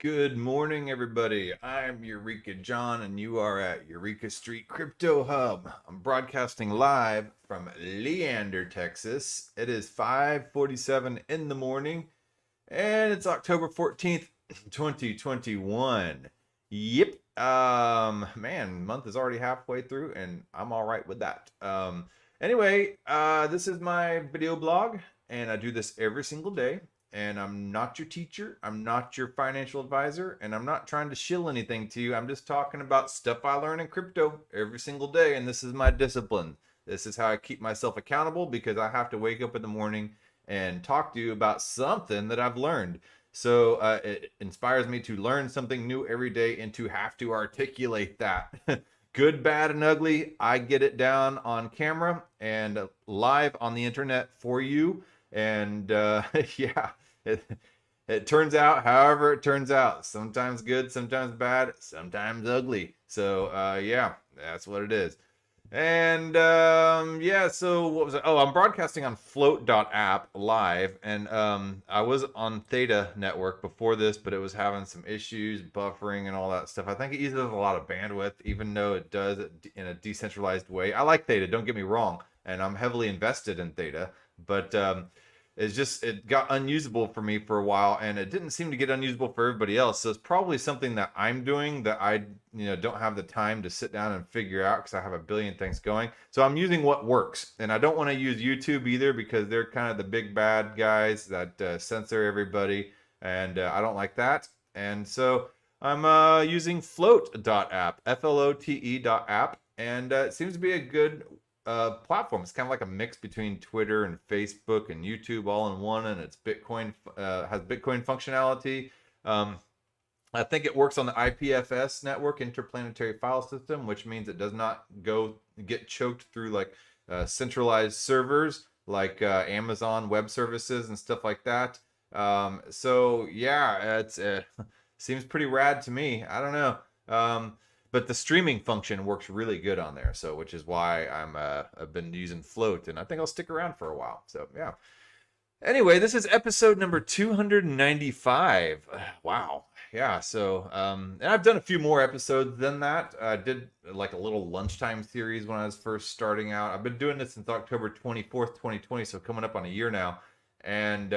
Good morning, everybody. I'm Eureka John, and you are at Eureka Street Crypto Hub. I'm broadcasting live from Leander, Texas. It is 5:47 in the morning, and it's October 14th, 2021. Yep. Man, month is already halfway through, and I'm all right with that. Anyway, this is my video blog, and I do this every single day. And I'm not your teacher, I'm not your financial advisor, and I'm not trying to shill anything to you. I'm just talking about stuff I learn in crypto every single day, and this is my discipline. This is how I keep myself accountable, because I have to wake up in the morning and talk to you about something that I've learned. So it inspires me to learn something new every day and to have to articulate that. Good, bad, and ugly, I get it down on camera and live on the internet for you. And yeah, it turns out however it turns out. Sometimes good, sometimes bad, sometimes ugly. So yeah, that's what it is. And yeah, so what was it? Oh, I'm broadcasting on float.app live, and I was on Theta network before this, but it was having some issues, buffering and all that stuff. I think it uses a lot of bandwidth, even though it does it in a decentralized way. I like Theta, don't get me wrong, and I'm heavily invested in Theta, but it got unusable for me for a while, and it didn't seem to get unusable for everybody else. So it's probably something that I'm doing that I don't have the time to sit down and figure out, because I have a billion things going. So I'm using what works, and I don't want to use YouTube either, because they're kind of the big bad guys that censor everybody, and I don't like that. And so I'm using float.app, flote.app, and it seems to be a good platform. It's kind of like a mix between Twitter and Facebook and YouTube all in one, and it's Bitcoin, has Bitcoin functionality. I think it works on the IPFS network, interplanetary file system, which means it does not get choked through like centralized servers like Amazon Web Services and stuff like that. So yeah, it's seems pretty rad to me. I don't know. But the streaming function works really good on there, so which is why I've been using Float, and I think I'll stick around for a while. So yeah. Anyway, this is episode number 295. Wow. Yeah. So and I've done a few more episodes than that. I did like a little lunchtime series when I was first starting out. I've been doing this since October 24th, 2020, so coming up on a year now, and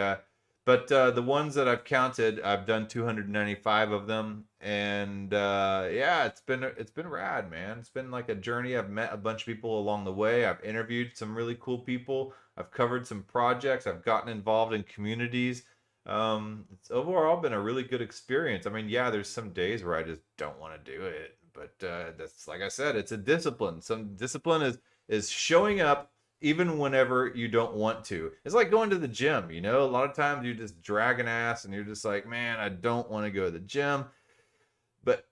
but the ones that I've counted, I've done 295 of them, and yeah, it's been rad, man. It's been like a journey. I've met a bunch of people along the way. I've interviewed some really cool people. I've covered some projects. I've gotten involved in communities. It's overall been a really good experience. I mean, yeah, there's some days where I just don't want to do it, but that's, like I said, it's a discipline. Some discipline is showing up even whenever you don't want to. It's like going to the gym, a lot of times you just drag an ass and you're just like, man, I don't want to go to the gym. But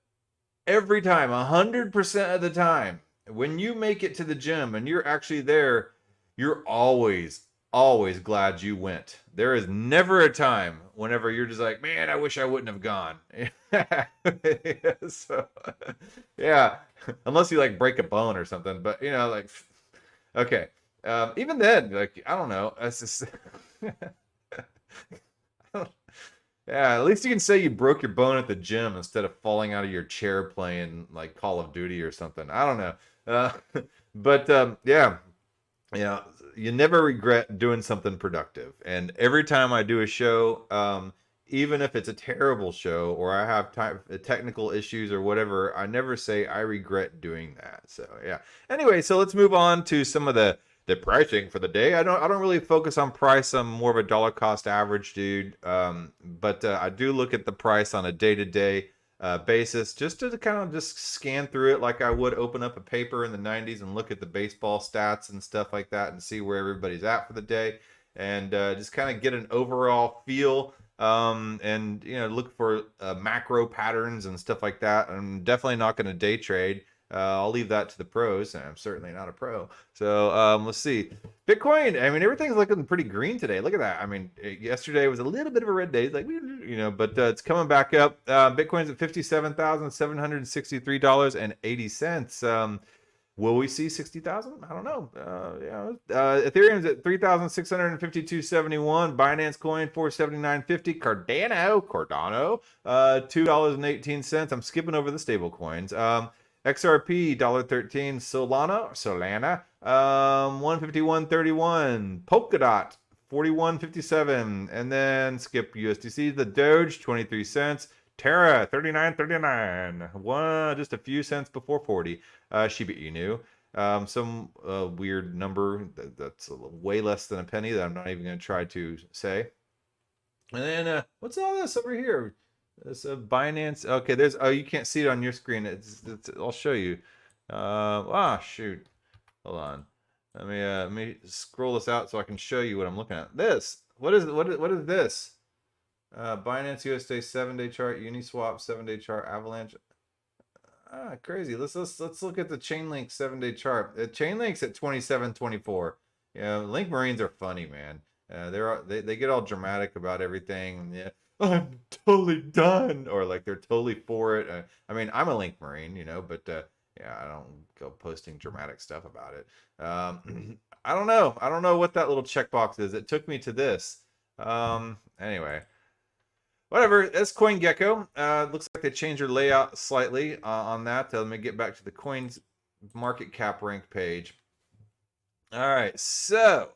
every time, 100% of the time, when you make it to the gym and you're actually there, you're always glad you went. There is never a time whenever you're just like, man, I wish I wouldn't have gone. So, yeah, unless you like break a bone or something, but like, okay. Even then, like, I don't know. It's just, yeah. At least you can say you broke your bone at the gym instead of falling out of your chair playing like Call of Duty or something. I don't know. But yeah, you never regret doing something productive. And every time I do a show, even if it's a terrible show or I have technical issues or whatever, I never say I regret doing that. So yeah. Anyway, so let's move on to some of the pricing for the day. I don't really focus on price. I'm more of a dollar cost average dude. But I do look at the price on a day-to-day basis, just to kind of just scan through it like I would open up a paper in the 90s and look at the baseball stats and stuff like that and see where everybody's at for the day, and just kind of get an overall feel, and look for macro patterns and stuff like that. I'm definitely not going to day trade. I'll leave that to the pros, and I'm certainly not a pro. So let's see. Bitcoin, I mean, everything's looking pretty green today. Look at that. I mean, yesterday was a little bit of a red day, like, but it's coming back up. Bitcoin's at $57,763.80. Will we see 60,000? I don't know. Ethereum's at 3,652.71. Binance Coin 479.50. Cardano, $2.18. I'm skipping over the stable coins. XRP $1.13. Solana, 151.31. Polkadot 41.57, and then skip USDC. The Doge 23 cents. Terra 39.39. Just a few cents before 40. Shiba Inu, some weird number that's way less than a penny that I'm not even going to try to say. And then what's all this over here? This Binance. Okay, there's. Oh, you can't see it on your screen. I'll show you. Shoot. Hold on. Let me scroll this out so I can show you what I'm looking at. This. What is this? Binance USD 7-day chart, Uniswap 7-day chart, Avalanche. Crazy. Let's look at the Chainlink 7-day chart. Chainlink's at 27.24. Link Marines are funny, man. They get all dramatic about everything. Yeah, I'm totally done, or like they're totally for it. I mean, I'm a Link Marine, but yeah, I don't go posting dramatic stuff about it. I don't know what that little checkbox is. It took me to this. Anyway. Whatever, that's CoinGecko. Looks like they changed their layout slightly on that. Let me get back to the coins market cap rank page. All right, so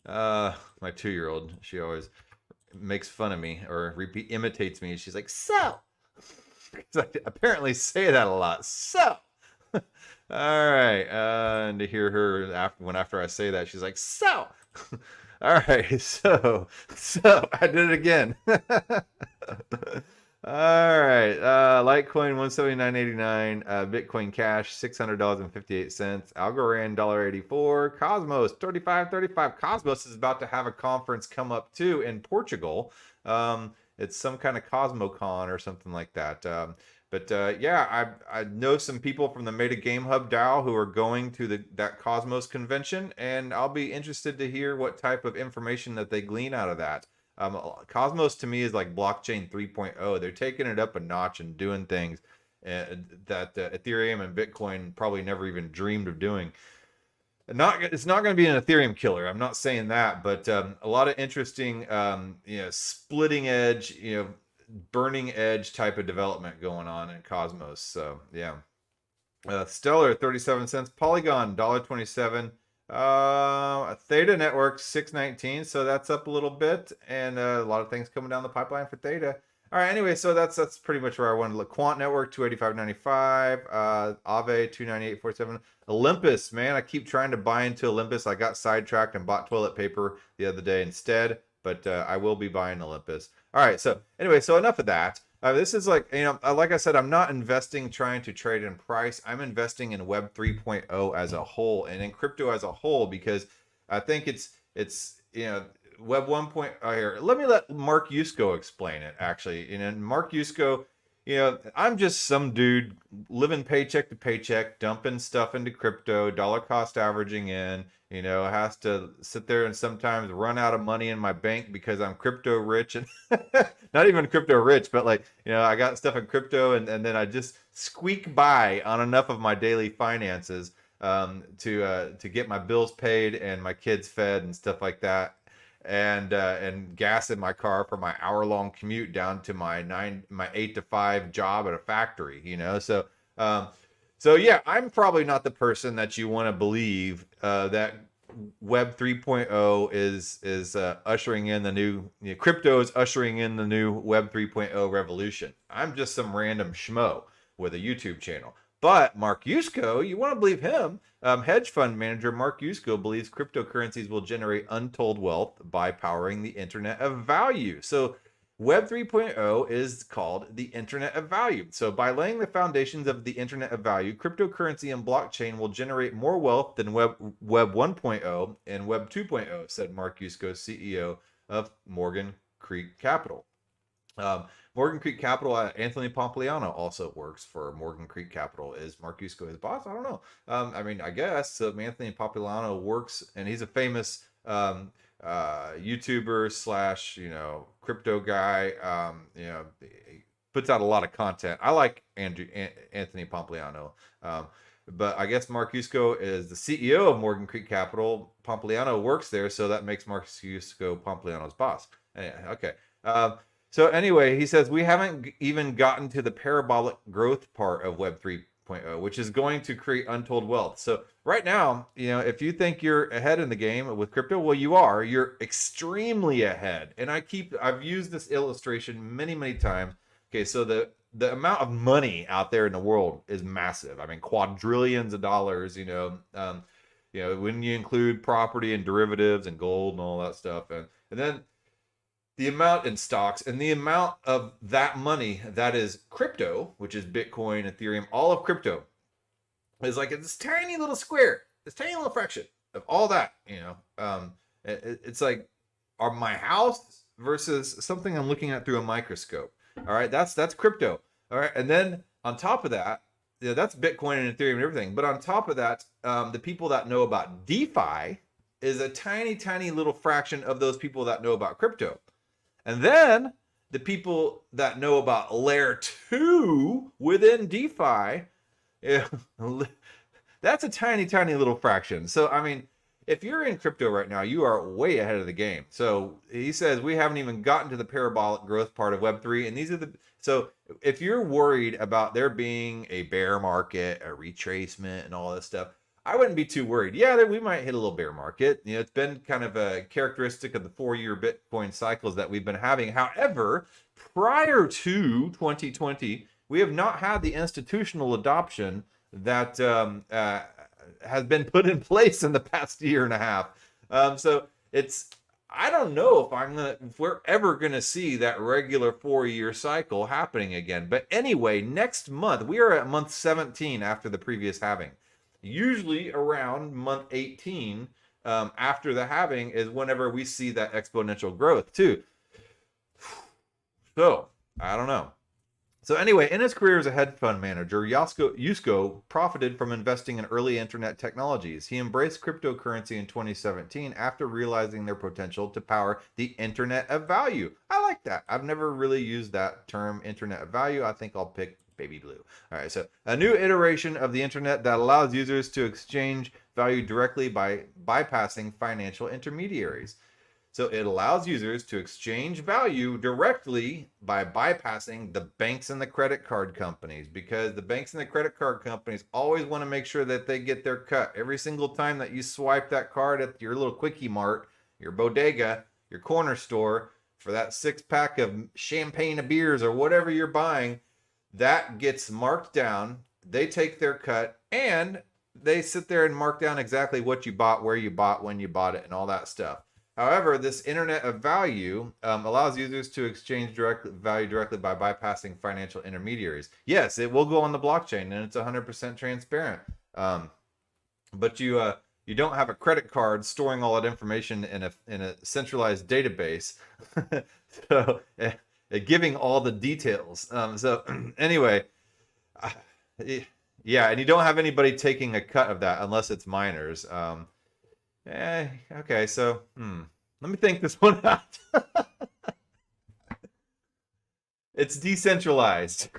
my 2-year-old, she always makes fun of me or imitates me. She's like, so. I apparently say that a lot. So. All right, and to hear her after I say that, she's like, so. All right, so I did it again. All right, Litecoin 179.89, Bitcoin Cash $600.58, Algorand $1.84, Cosmos 35.35. Cosmos is about to have a conference come up too in Portugal. It's some kind of CosmoCon or something like that. Yeah, I know some people from the Meta Game Hub DAO who are going to that Cosmos convention, and I'll be interested to hear what type of information that they glean out of that. Cosmos to me is like blockchain 3.0. They're taking it up a notch and doing things that Ethereum and Bitcoin probably never even dreamed of doing. It's not going to be an Ethereum killer. I'm not saying that, but a lot of interesting, splitting edge, burning edge type of development going on in Cosmos. So yeah, Stellar 37 cents, Polygon $1.27, Theta Network 6.19, so that's up a little bit, and a lot of things coming down the pipeline for Theta. All right, anyway, so that's pretty much where I wanted to look. Quant Network 285.95, Aave 298.47. Olympus, man, I keep trying to buy into Olympus. I got sidetracked and bought toilet paper the other day instead, but I will be buying Olympus. All right, so anyway, so enough of that. This is like, like I said, I'm not investing trying to trade in price. I'm investing in Web 3.0 as a whole and in crypto as a whole, because I think it's Web 1.0 here. Let me let Mark Yusko explain it, actually. Mark Yusko, I'm just some dude living paycheck to paycheck, dumping stuff into crypto, dollar cost averaging in, has to sit there and sometimes run out of money in my bank because I'm crypto rich, and not even crypto rich, but I got stuff in crypto, and then I just squeak by on enough of my daily finances to get my bills paid and my kids fed and stuff like that. And gas in my car for my hour-long commute down to my 8 to 5 job at a factory, so yeah, I'm probably not the person that you want to believe that Web 3.0 is ushering in the new crypto is ushering in the new Web 3.0 revolution. I'm just some random schmo with a YouTube channel. But Mark Yusko, you want to believe him. Hedge fund manager Mark Yusko believes cryptocurrencies will generate untold wealth by powering the Internet of Value. So Web 3.0 is called the Internet of Value. So by laying the foundations of the Internet of Value, cryptocurrency and blockchain will generate more wealth than Web 1.0 and Web 2.0, said Mark Yusko, CEO of Morgan Creek Capital. Morgan Creek Capital, Anthony Pompliano also works for Morgan Creek Capital. Is Mark Yusko his boss? I don't know. I guess Anthony Pompliano works, and he's a famous YouTuber / crypto guy. puts out a lot of content. I like Anthony Pompliano. But I guess Mark Yusko is the CEO of Morgan Creek Capital. Pompliano works there, so that makes Mark Yusko Pompliano's boss. Okay. So anyway, he says, we haven't even gotten to the parabolic growth part of Web 3.0, which is going to create untold wealth. So right now, if you think you're ahead in the game with crypto, well, you are. You're extremely ahead. And I've used this illustration many, many times. Okay, so the amount of money out there in the world is massive. I mean, quadrillions of dollars, when you include property and derivatives and gold and all that stuff. And then the amount in stocks and the amount of that money that is crypto, which is Bitcoin, Ethereum, all of crypto, is like this tiny little square, this tiny little fraction of all that, it's like my house versus something I'm looking at through a microscope. All right, that's crypto. All right, and then on top of that, that's Bitcoin and Ethereum and everything. But on top of that, the people that know about DeFi is a tiny, tiny little fraction of those people that know about crypto. And then the people that know about layer 2 within DeFi, that's a tiny, tiny little fraction. So, I mean, if you're in crypto right now, you are way ahead of the game. So he says we haven't even gotten to the parabolic growth part of Web3. And so if you're worried about there being a bear market, a retracement, and all this stuff, I wouldn't be too worried. Yeah, we might hit a little bear market. It's been kind of a characteristic of the 4-year Bitcoin cycles that we've been having. However, prior to 2020, we have not had the institutional adoption that has been put in place in the past year and a half. So I don't know if we're ever gonna see that regular 4-year cycle happening again. But anyway, next month, we are at month 17 after the previous halving. Usually around month 18 after the halving is whenever we see that exponential growth too. So I don't know. So anyway, in his career as a hedge fund manager, Yusko profited from investing in early internet technologies. He embraced cryptocurrency in 2017 after realizing their potential to power the internet of value. I like that. I've never really used that term, internet of value. I think I'll pick baby blue. All right, so a new iteration of the internet that allows users to exchange value directly by bypassing financial intermediaries. So it allows users to exchange value directly by bypassing the banks and the credit card companies, because the banks and the credit card companies always want to make sure that they get their cut. Every single time that you swipe that card at your little Quickie Mart, your bodega, your corner store for that 6-pack of champagne of beers or whatever you're buying, that gets marked down. They take their cut and they sit there and mark down exactly what you bought, where you bought, when you bought it, and all that stuff. However, this internet of value allows users to exchange value directly by bypassing financial intermediaries. Yes, it will go on the blockchain and it's 100% transparent. But you don't have a credit card storing all that information in a centralized database. So giving all the details. So anyway, yeah, and you don't have anybody taking a cut of that unless it's miners. Okay, so let me think this one out. It's decentralized.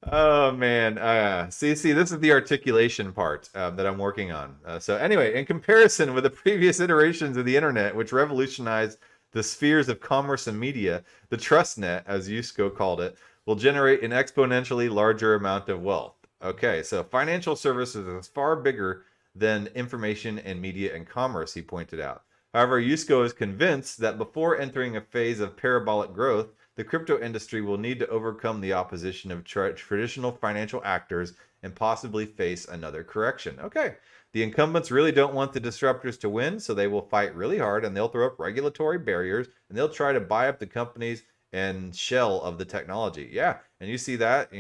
Oh man, see, this is the articulation part that I'm working on. So anyway, in comparison with the previous iterations of the internet, which revolutionized the spheres of commerce and media, the trust net, as Yusko called it, will generate an exponentially larger amount of wealth. Okay, so financial services is far bigger than information and media and commerce, he pointed out. However, Yusko is convinced that before entering a phase of parabolic growth, the crypto industry will need to overcome the opposition of traditional financial actors and possibly face another correction. Okay, the incumbents really don't want the disruptors to win, so they will fight really hard and they'll throw up regulatory barriers and they'll try to buy up the companies and shell of the technology. Yeah, and you see that,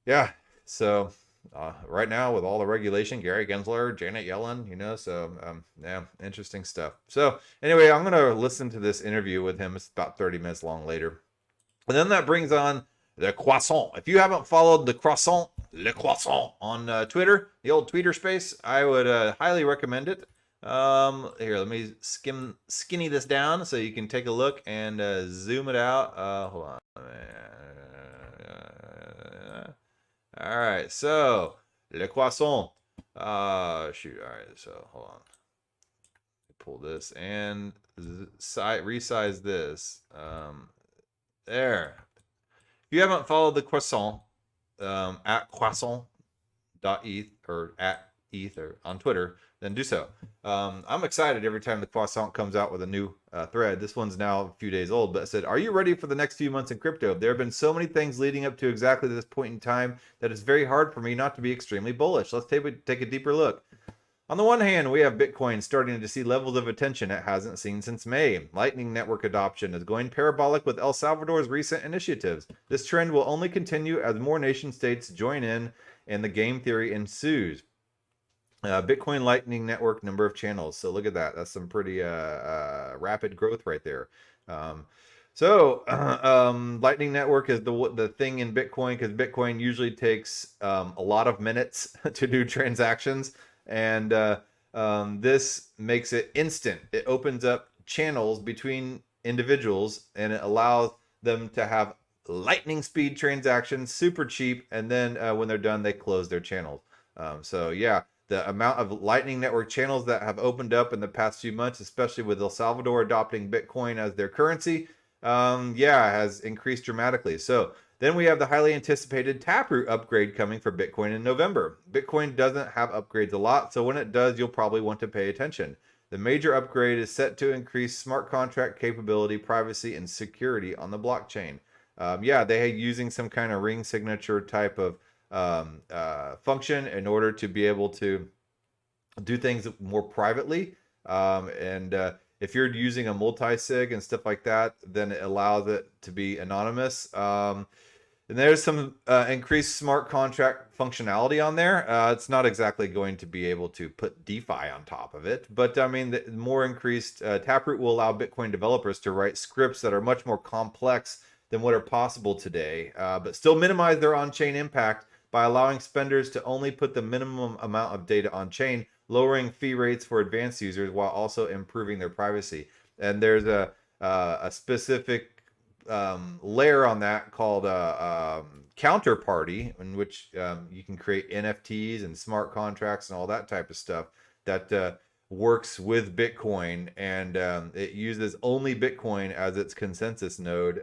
yeah, so right now with all the regulation, Gary Gensler, Janet Yellen, so yeah, interesting stuff. So anyway, I'm going to listen to this interview with him. It's about 30 minutes long later. And then that brings on the Croissant. If you haven't followed the Croissant, Le Croissant on Twitter, the old Twitter space, I would highly recommend it. Here, let me skinny this down so you can take a look and zoom it out. Hold on. All right, so Le Croissant. Shoot. All right, so hold on. Pull this and resize this. There. If you haven't followed the Croissant at croissant.eth or at eth or on Twitter, then do so. I'm excited every time the Croissant comes out with a new thread. This one's now a few days old, but it said, "Are you ready for the next few months in crypto? There have been so many things leading up to exactly this point in time that it's very hard for me not to be extremely bullish. Let's take a deeper look." On the one hand, we have Bitcoin starting to see levels of attention it hasn't seen since May. Lightning Network adoption is going parabolic with El Salvador's recent initiatives. This trend will only continue as more nation states join in and the game theory ensues. Bitcoin Lightning Network number of channels. So look at that. That's some pretty rapid growth right there. Lightning Network is the thing in Bitcoin because Bitcoin usually takes a lot of minutes to do transactions. And this makes it instant. It opens up channels between individuals and it allows them to have lightning speed transactions, super cheap. And then when they're done, they close their channels. The amount of Lightning Network channels that have opened up in the past few months, especially with El Salvador adopting Bitcoin as their currency, has increased dramatically. So then we have the highly anticipated Taproot upgrade coming for Bitcoin in November. Bitcoin doesn't have upgrades a lot, so when it does, you'll probably want to pay attention. The major upgrade is set to increase smart contract capability, privacy, and security on the blockchain. They are using some kind of ring signature type of function in order to be able to do things more privately. If you're using a multi-sig and stuff like that, then it allows it to be anonymous. And there's some increased smart contract functionality on there. It's not exactly going to be able to put DeFi on top of it, but I mean, the more increased Taproot will allow Bitcoin developers to write scripts that are much more complex than what are possible today, but still minimize their on-chain impact by allowing spenders to only put the minimum amount of data on-chain, lowering fee rates for advanced users while also improving their privacy. And there's a specific layer on that called counterparty, in which you can create NFTs and smart contracts and all that type of stuff that works with Bitcoin, and it uses only Bitcoin as its consensus node,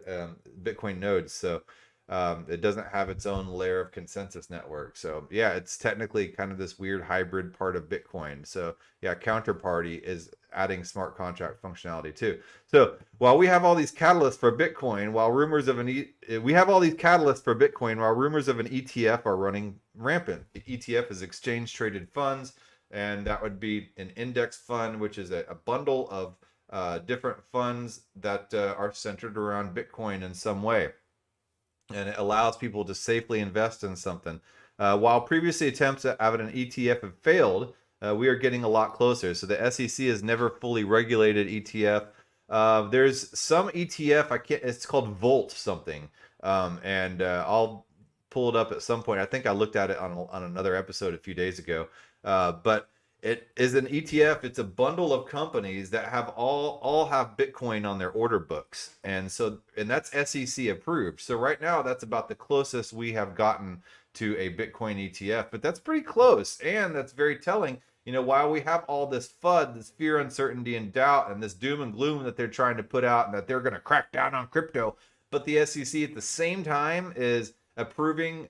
Bitcoin nodes. So it doesn't have its own layer of consensus network. So yeah, it's technically kind of this weird hybrid part of Bitcoin. So yeah, Counterparty is adding smart contract functionality too. So while we have all these catalysts for Bitcoin, while rumors of an ETF are running rampant. The ETF is exchange traded funds, and that would be an index fund, which is a bundle of different funds that are centered around Bitcoin in some way. And it allows people to safely invest in something. While previously attempts at having an ETF have failed, we are getting a lot closer. So the SEC has never fully regulated ETF. There's some ETF, it's called Volt something. I'll pull it up at some point. I think I looked at it on another episode a few days ago. But it is an ETF. It's a bundle of companies that have all have Bitcoin on their order books, and that's SEC approved. So right now, that's about the closest we have gotten to a Bitcoin ETF, but that's pretty close, and that's very telling. You know, while we have all this FUD, this fear, uncertainty, and doubt, and this doom and gloom that they're trying to put out, and that they're going to crack down on crypto, but the SEC at the same time is approving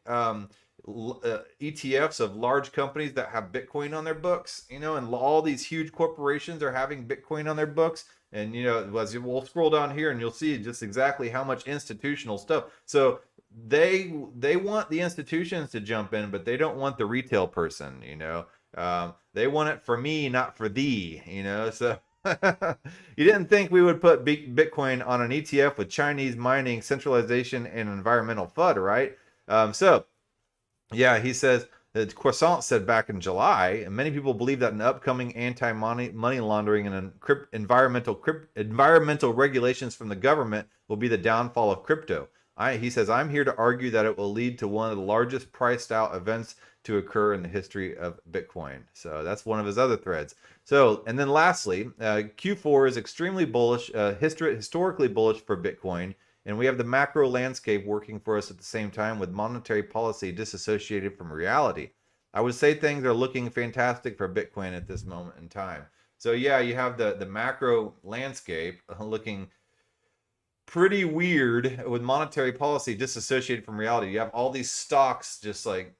ETFs of large companies that have Bitcoin on their books, and all these huge corporations are having Bitcoin on their books. And we'll scroll down here and you'll see just exactly how much institutional stuff. So they want the institutions to jump in, but they don't want the retail person. They want it for me, not for thee. So you didn't think we would put Bitcoin on an ETF with Chinese mining, centralization, and environmental FUD, right? Yeah, he says that Croissant said back in July, and many people believe that an upcoming anti-money laundering and environmental regulations from the government will be the downfall of crypto. He says, I'm here to argue that it will lead to one of the largest priced out events to occur in the history of Bitcoin. So that's one of his other threads. So, and then lastly, Q4 is extremely bullish, historically bullish for Bitcoin. And we have the macro landscape working for us at the same time with monetary policy disassociated from reality. I would say things are looking fantastic for Bitcoin at this moment in time. So yeah, you have the macro landscape looking pretty weird with monetary policy disassociated from reality. You have all these stocks just like,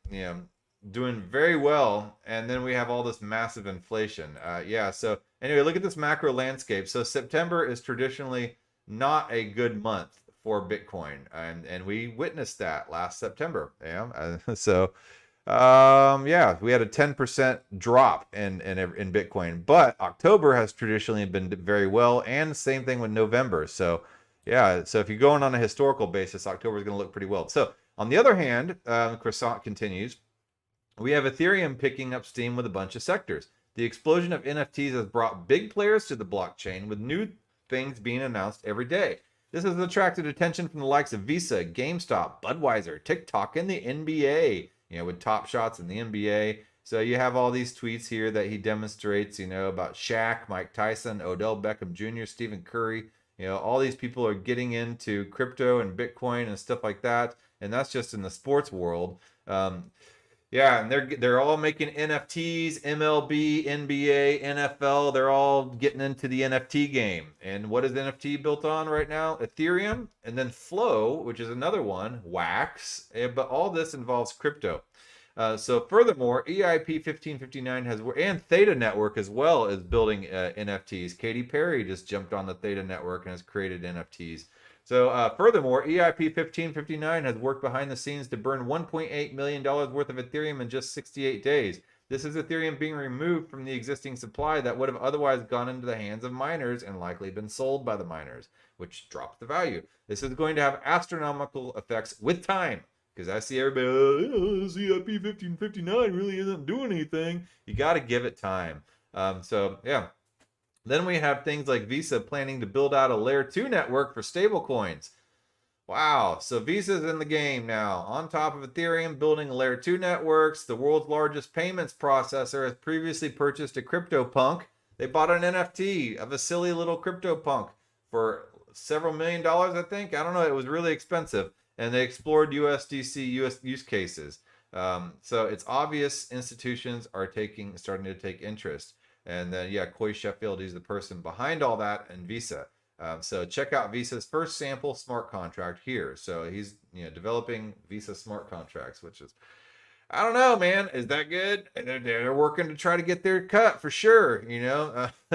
doing very well, and then we have all this massive inflation. Yeah, so anyway, look at this macro landscape. So September is traditionally not a good month for Bitcoin, and we witnessed that last September. Yeah, yeah, we had a 10% drop in Bitcoin, but October has traditionally been very well, and same thing with November. So yeah, so if you're going on a historical basis, October is going to look pretty well. So on the other hand, Croissant continues. We have Ethereum picking up steam with a bunch of sectors. The explosion of NFTs has brought big players to the blockchain, with new things being announced every day. This has attracted attention from the likes of Visa, GameStop, Budweiser, TikTok, and the NBA, with Top Shots in the NBA. So you have all these tweets here that he demonstrates, about Shaq, Mike Tyson, Odell Beckham Jr., Stephen Curry. All these people are getting into crypto and Bitcoin and stuff like that. And that's just in the sports world. Yeah, and they're all making NFTs, MLB, NBA, NFL. They're all getting into the NFT game. And what is NFT built on right now? Ethereum, and then Flow, which is another one, Wax. But all this involves crypto. So furthermore, EIP 1559 and Theta Network as well is building NFTs. Katy Perry just jumped on the Theta Network and has created NFTs. So furthermore, EIP 1559 has worked behind the scenes to burn $1.8 million worth of Ethereum in just 68 days. This is Ethereum being removed from the existing supply that would have otherwise gone into the hands of miners and likely been sold by the miners, which drops the value. This is going to have astronomical effects with time. Because I see everybody, EIP 1559 really isn't doing anything. You got to give it time. So, yeah. Then we have things like Visa planning to build out a Layer 2 network for stablecoins. Wow. So Visa's in the game now. On top of Ethereum, building Layer 2 networks. The world's largest payments processor has previously purchased a CryptoPunk. They bought an NFT of a silly little CryptoPunk for several $1 million, I think. I don't know. It was really expensive. And they explored USDC use cases. So it's obvious institutions are starting to take interest. And then, yeah, Coy Sheffield, he's the person behind all that, and Visa. So check out Visa's first sample smart contract here. So he's developing Visa smart contracts, which is, I don't know, man. Is that good? They're working to try to get their cut for sure,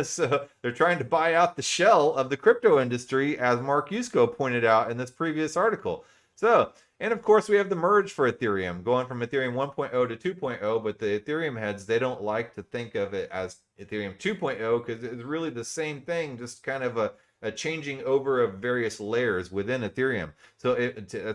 So they're trying to buy out the shell of the crypto industry, as Mark Yusko pointed out in this previous article. So, and of course we have the merge for Ethereum, going from Ethereum 1.0 to 2.0, but the Ethereum heads, they don't like to think of it as Ethereum 2.0 because it's really the same thing, just kind of a changing over of various layers within Ethereum. So,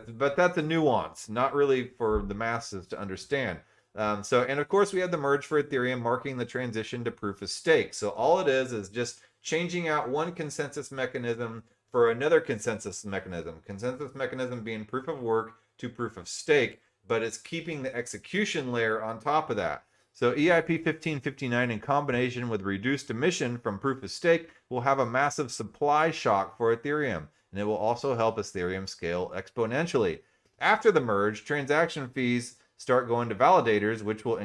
but that's a nuance, not really for the masses to understand. And of course we have the merge for Ethereum, marking the transition to proof of stake. So all it is just changing out one consensus mechanism for another consensus mechanism. Consensus mechanism being proof of work to proof of stake, but it's keeping the execution layer on top of that. So EIP 1559 in combination with reduced emission from proof of stake will have a massive supply shock for Ethereum, and it will also help Ethereum scale exponentially. After the merge, transaction fees start going to validators, which will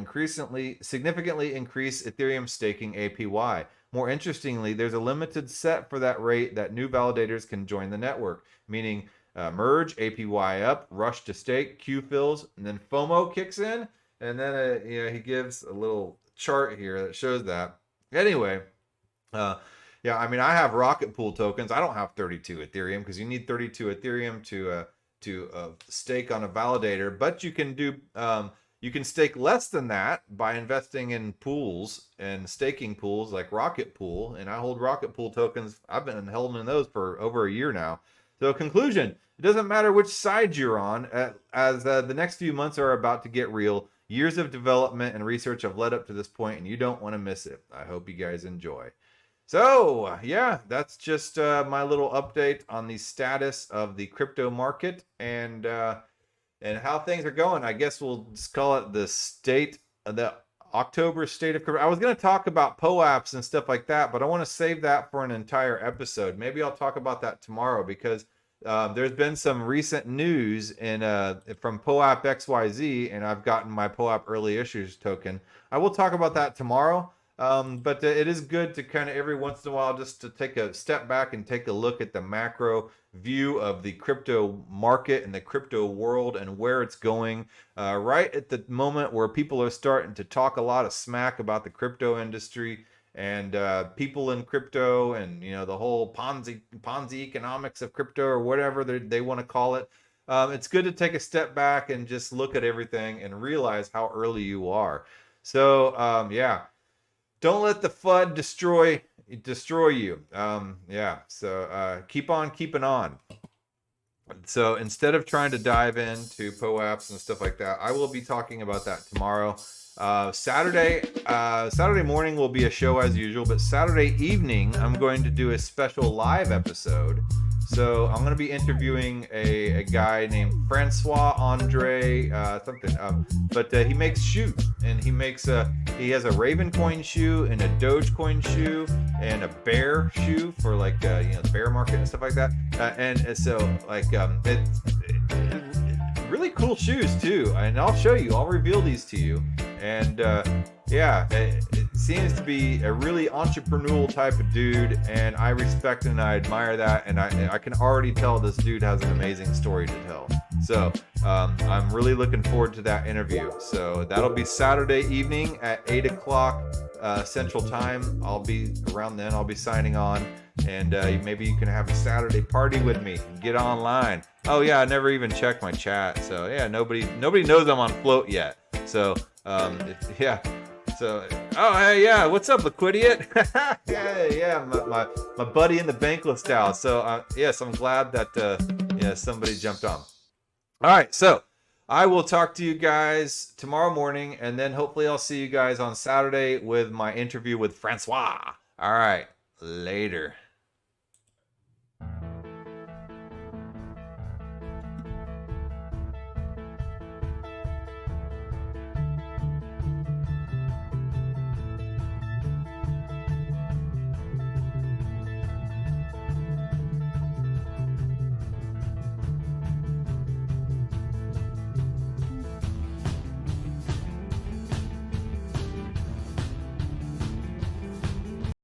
significantly increase Ethereum staking APY. More interestingly, there's a limited set for that rate that new validators can join the network, meaning merge, APY up, rush to stake, Q fills, and then FOMO kicks in. And then he gives a little chart here that shows that. Anyway, yeah, I mean, I have Rocket Pool tokens. I don't have 32 Ethereum because you need 32 Ethereum to stake on a validator, but you can do you can stake less than that by investing in pools and staking pools like Rocket Pool, and I hold Rocket Pool tokens. I've been holding those for over a year now. So conclusion, it doesn't matter which side you're on, as the next few months are about to get real. Years of development and research have led up to this point, and you don't want to miss it. I hope you guys enjoy. So, yeah, that's just my little update on the status of the crypto market and how things are going. I guess we'll just call it the October state of crypto. I was going to talk about POAPs and stuff like that, but I want to save that for an entire episode. Maybe I'll talk about that tomorrow because there's been some recent news from POAP XYZ, and I've gotten my POAP early issues token. I will talk about that tomorrow. But it is good to kind of every once in a while just to take a step back and take a look at the macro view of the crypto market and the crypto world and where it's going. Right at the moment where people are starting to talk a lot of smack about the crypto industry and people in crypto and the whole Ponzi economics of crypto or whatever they want to call it. It's good to take a step back and just look at everything and realize how early you are. So yeah. Don't let the FUD destroy you. So keep on keeping on. So instead of trying to dive into POAPs and stuff like that, I will be talking about that tomorrow. Saturday morning will be a show as usual, but Saturday evening I'm going to do a special live episode. So I'm going to be interviewing a guy named Francois Andre something. But he makes shoes, and he has a Ravencoin shoe and a Dogecoin shoe and a bear shoe for like the bear market and stuff like that. And so like it's really cool shoes too, and I'll show you. I'll reveal these to you. And it seems to be a really entrepreneurial type of dude, and I respect and I admire that, and I can already tell this dude has an amazing story to tell. So I'm really looking forward to that interview. So that'll be Saturday evening at 8 o'clock Central Time. I'll be around then. I'll be signing on, and maybe you can have a Saturday party with me. Get online. Oh yeah, I never even checked my chat. So yeah, nobody knows I'm on float yet. So So, oh hey, yeah, what's up, Liquidiot? yeah, my buddy in the bankless style. So yes, I'm glad that somebody jumped on. All right, so I will talk to you guys tomorrow morning, and then hopefully I'll see you guys on Saturday with my interview with Francois. All right, later.